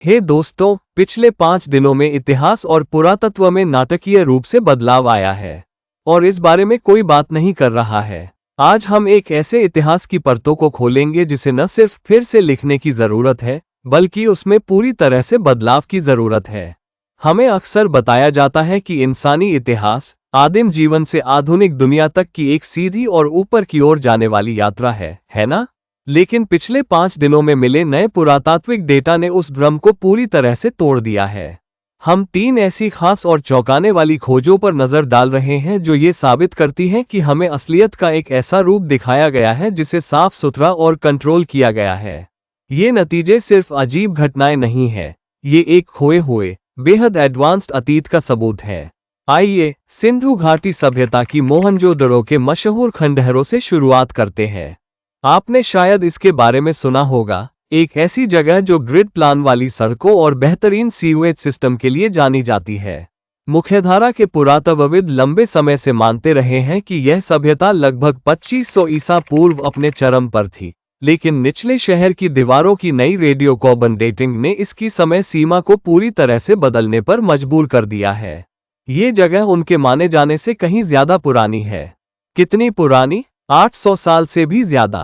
हे दोस्तों, पिछले 5 दिनों में इतिहास और पुरातत्व में नाटकीय रूप से बदलाव आया है और इस बारे में कोई बात नहीं कर रहा है। आज हम एक ऐसे इतिहास की परतों को खोलेंगे जिसे न सिर्फ फिर से लिखने की जरूरत है, बल्कि उसमें पूरी तरह से बदलाव की जरूरत है। हमें अक्सर बताया जाता है कि इंसानी इतिहास आदिम जीवन से आधुनिक दुनिया तक की एक सीधी और ऊपर की ओर जाने वाली यात्रा है ना? लेकिन पिछले 5 दिनों में मिले नए पुरातात्विक डेटा ने उस भ्रम को पूरी तरह से तोड़ दिया है। हम 3 ऐसी खास और चौंकाने वाली खोजों पर नजर डाल रहे हैं जो ये साबित करती हैं कि हमें असलियत का एक ऐसा रूप दिखाया गया है जिसे साफ सुथरा और कंट्रोल किया गया है। ये नतीजे सिर्फ अजीब घटनाएं नहीं हैं, ये एक खोए हुए बेहद एडवांस्ड अतीत का सबूत है। आइए सिंधु घाटी सभ्यता की मोहनजोदड़ो के मशहूर खंडहरों से शुरुआत करते हैं। आपने शायद इसके बारे में सुना होगा, एक ऐसी जगह जो ग्रिड प्लान वाली सड़कों और बेहतरीन सीवेज सिस्टम के लिए जानी जाती है। मुख्यधारा के पुरातत्वविद लंबे समय से मानते रहे हैं कि यह सभ्यता लगभग 2500 ईसा पूर्व अपने चरम पर थी, लेकिन निचले शहर की दीवारों की नई रेडियो कार्बन डेटिंग ने इसकी समय सीमा को पूरी तरह से बदलने पर मजबूर कर दिया है। ये जगह उनके माने जाने से कहीं ज्यादा पुरानी है। कितनी पुरानी? 800 साल से भी ज्यादा।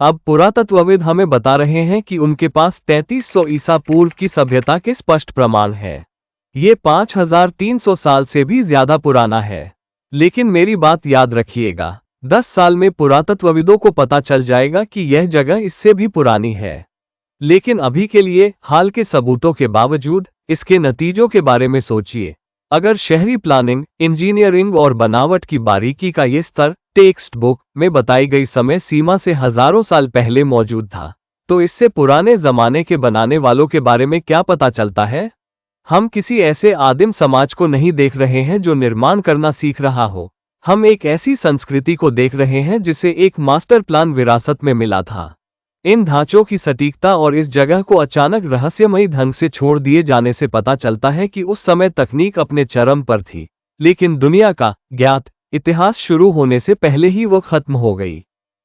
अब पुरातत्वविद हमें बता रहे हैं कि उनके पास 3300 ईसा पूर्व की सभ्यता के स्पष्ट प्रमाण हैं। ये 5300 साल से भी ज्यादा पुराना है। लेकिन मेरी बात याद रखिएगा, 10 साल में पुरातत्वविदों को पता चल जाएगा कि यह जगह इससे भी पुरानी है। लेकिन अभी के लिए हाल के सबूतों के बावजूद इसके नतीजों के बारे में सोचिए। अगर शहरी प्लानिंग, इंजीनियरिंग और बनावट की बारीकी का ये स्तर टेक्स्ट बुक में बताई गई समय सीमा से हजारों साल पहले मौजूद था, तो इससे पुराने जमाने के बनाने वालों के बारे में क्या पता चलता है? हम किसी ऐसे आदिम समाज को नहीं देख रहे हैं जो निर्माण करना सीख रहा हो। हम एक ऐसी संस्कृति को देख रहे हैं जिसे एक मास्टर प्लान विरासत में मिला था। इन ढांचों की सटीकता और इस जगह को अचानक रहस्यमयी ढंग से छोड़ दिए जाने से पता चलता है कि उस समय तकनीक अपने चरम पर थी, लेकिन दुनिया का ज्ञात इतिहास शुरू होने से पहले ही वो खत्म हो गई।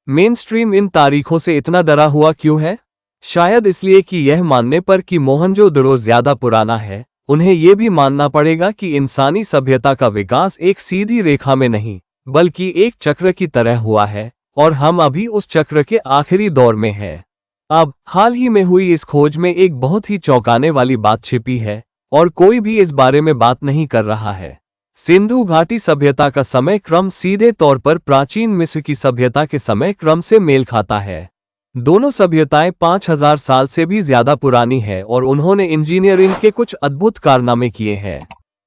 मेनस्ट्रीम इन तारीखों से इतना डरा हुआ क्यों है? शायद इसलिए कि यह मानने पर कि मोहनजोदड़ो ज्यादा पुराना है, उन्हें यह भी मानना पड़ेगा कि इंसानी सभ्यता का विकास एक सीधी रेखा में नहीं, बल्कि एक चक्र की तरह हुआ है और हम अभी उस चक्र के आखिरी दौर में हैं। अब हाल ही में हुई इस खोज में एक बहुत ही चौंकाने वाली बात छिपी है और कोई भी इस बारे में बात नहीं कर रहा है। सिंधु घाटी सभ्यता का समय क्रम सीधे तौर पर प्राचीन मिस्र की सभ्यता के समय क्रम से मेल खाता है। दोनों सभ्यताएं 5000 साल से भी ज्यादा पुरानी है और उन्होंने इंजीनियरिंग के कुछ अद्भुत कारनामे किए हैं।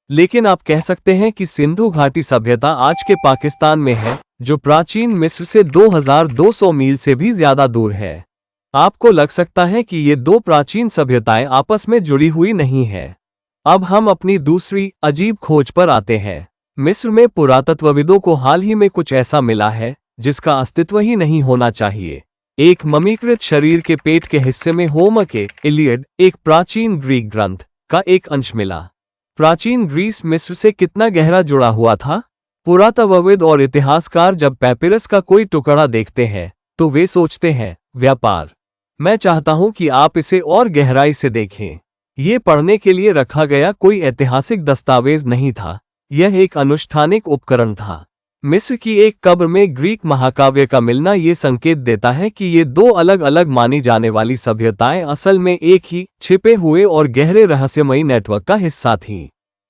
लेकिन आप कह सकते हैं कि सिंधु घाटी सभ्यता आज के पाकिस्तान में है, जो प्राचीन मिस्र से 2200 मील से भी ज्यादा दूर है। आपको लग सकता है कि ये दो प्राचीन सभ्यताएं आपस में जुड़ी हुई नहीं हैं। अब हम अपनी दूसरी अजीब खोज पर आते हैं। मिस्र में पुरातत्वविदों को हाल ही में कुछ ऐसा मिला है जिसका अस्तित्व ही नहीं होना चाहिए। एक ममीकृत शरीर के पेट के हिस्से में होमर के इलियड, एक प्राचीन ग्रीक ग्रंथ, का एक अंश मिला। प्राचीन ग्रीस मिस्र से कितना गहरा जुड़ा हुआ था? पुरातत्वविद और इतिहासकार जब पैपिरस का कोई टुकड़ा देखते हैं तो वे सोचते हैं व्यापार। मैं चाहता हूं कि आप इसे और गहराई से देखें। ये पढ़ने के लिए रखा गया कोई ऐतिहासिक दस्तावेज नहीं था, यह एक अनुष्ठानिक उपकरण था। मिस्र की एक कब्र में ग्रीक महाकाव्य का मिलना ये संकेत देता है कि ये दो अलग अलग मानी जाने वाली सभ्यताएं असल में एक ही छिपे हुए और गहरे रहस्यमयी नेटवर्क का हिस्सा थीं।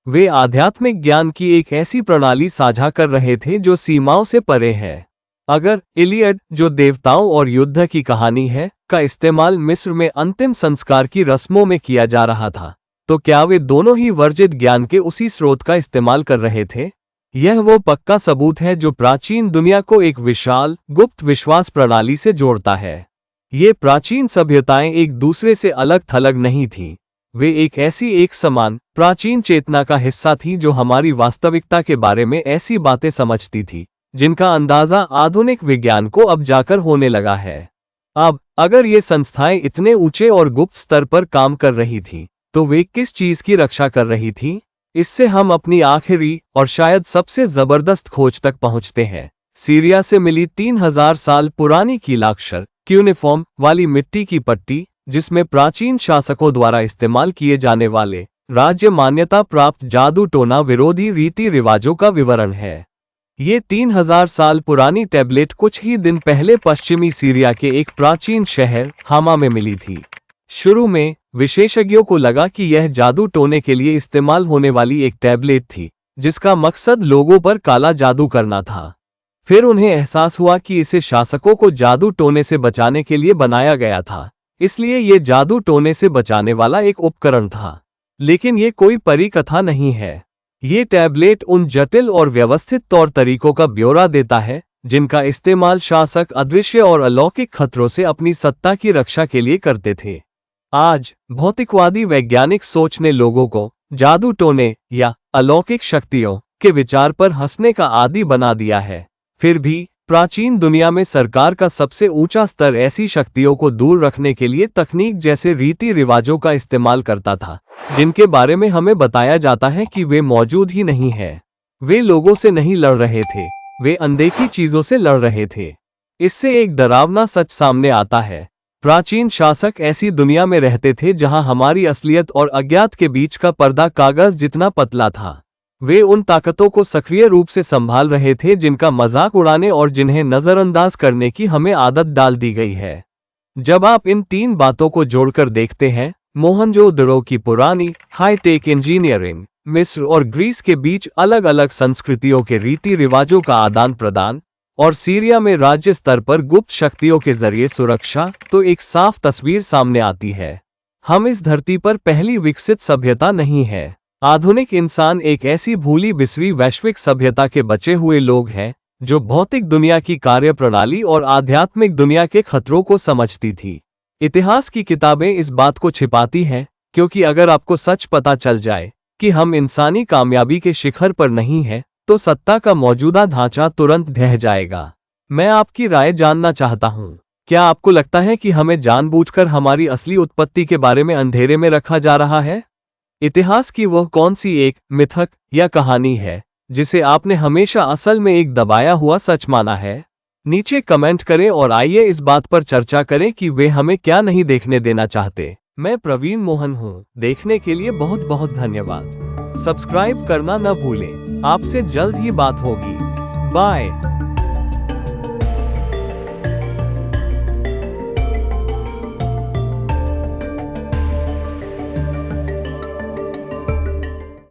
वे आध्यात्मिक ज्ञान की एक ऐसी प्रणाली साझा कर रहे थे जो सीमाओं से परे है। अगर इलियड, जो देवताओं और युद्ध की कहानी है, का इस्तेमाल मिस्र में अंतिम संस्कार की रस्मों में किया जा रहा था, तो क्या वे दोनों ही वर्जित ज्ञान के उसी स्रोत का इस्तेमाल कर रहे थे? यह वो पक्का सबूत है जो प्राचीन दुनिया को एक विशाल गुप्त विश्वास प्रणाली से जोड़ता है। ये प्राचीन सभ्यताएं एक दूसरे से अलग थलग नहीं थीं। वे एक ऐसी एक समान प्राचीन चेतना का हिस्सा थी जो हमारी वास्तविकता के बारे में ऐसी बातें समझती थी जिनका अंदाजा आधुनिक विज्ञान को अब जाकर होने लगा है। अब अगर ये संस्थाएं इतने ऊंचे और गुप्त स्तर पर काम कर रही थीं, तो वे किस चीज की रक्षा कर रही थीं? इससे हम अपनी आखिरी और शायद सबसे जबरदस्त खोज तक पहुंचते हैं। सीरिया से मिली 3000 साल पुरानी कीलाक्षर क्यूनिफॉर्म वाली मिट्टी की पट्टी, जिसमें प्राचीन शासकों द्वारा इस्तेमाल किए जाने वाले राज्य मान्यता प्राप्त जादू टोना विरोधी रीति रिवाजों का विवरण है। ये 3000 साल पुरानी टैबलेट कुछ ही दिन पहले पश्चिमी सीरिया के एक प्राचीन शहर हामा में मिली थी। शुरू में विशेषज्ञों को लगा कि यह जादू टोने के लिए इस्तेमाल होने वाली एक टैबलेट थी, जिसका मकसद लोगों पर काला जादू करना था। फिर उन्हें एहसास हुआ कि इसे शासकों को जादू टोने से बचाने के लिए बनाया गया था, इसलिए ये जादू टोने से बचाने वाला एक उपकरण था। लेकिन ये कोई परी कथा नहीं है। ये टैबलेट उन जटिल और व्यवस्थित तौर तरीकों का ब्यौरा देता है जिनका इस्तेमाल शासक अदृश्य और अलौकिक खतरों से अपनी सत्ता की रक्षा के लिए करते थे। आज भौतिकवादी वैज्ञानिक सोच ने लोगों को जादू टोने या अलौकिक शक्तियों के विचार पर हंसने का आदी बना दिया है। फिर भी प्राचीन दुनिया में सरकार का सबसे ऊंचा स्तर ऐसी शक्तियों को दूर रखने के लिए तकनीक जैसे रीति रिवाजों का इस्तेमाल करता था, जिनके बारे में हमें बताया जाता है कि वे मौजूद ही नहीं है। वे लोगों से नहीं लड़ रहे थे, वे अनदेखी चीजों से लड़ रहे थे। इससे एक डरावना सच सामने आता है। प्राचीन शासक ऐसी दुनिया में रहते थे जहां हमारी असलियत और अज्ञात के बीच का पर्दा कागज जितना पतला था। वे उन ताकतों को सक्रिय रूप से संभाल रहे थे जिनका मजाक उड़ाने और जिन्हें नजरअंदाज करने की हमें आदत डाल दी गई है। जब आप इन 3 बातों को जोड़कर देखते हैं, मोहनजोदड़ो की पुरानी हाईटेक इंजीनियरिंग, मिस्र और ग्रीस के बीच अलग अलग संस्कृतियों के रीति रिवाजों का आदान प्रदान, और सीरिया में राज्य स्तर पर गुप्त शक्तियों के जरिए सुरक्षा, तो एक साफ तस्वीर सामने आती है। हम इस धरती पर पहली विकसित सभ्यता नहीं है। आधुनिक इंसान एक ऐसी भूली बिसरी वैश्विक सभ्यता के बचे हुए लोग हैं जो भौतिक दुनिया की कार्यप्रणाली और आध्यात्मिक दुनिया के खतरों को समझती थी। इतिहास की किताबें इस बात को छिपाती हैं, क्योंकि अगर आपको सच पता चल जाए कि हम इंसानी कामयाबी के शिखर पर नहीं हैं, तो सत्ता का मौजूदा ढांचा तुरंत ढह जाएगा। मैं आपकी राय जानना चाहता हूँ, क्या आपको लगता है कि हमें जानबूझकर हमारी असली उत्पत्ति के बारे में अंधेरे में रखा जा रहा है? इतिहास की वह कौन सी एक मिथक या कहानी है जिसे आपने हमेशा असल में एक दबाया हुआ सच माना है? नीचे कमेंट करें और आइए इस बात पर चर्चा करें कि वे हमें क्या नहीं देखने देना चाहते। मैं प्रवीण मोहन हूँ। देखने के लिए बहुत बहुत धन्यवाद। सब्सक्राइब करना न भूलें। आपसे जल्द ही बात होगी। बाय।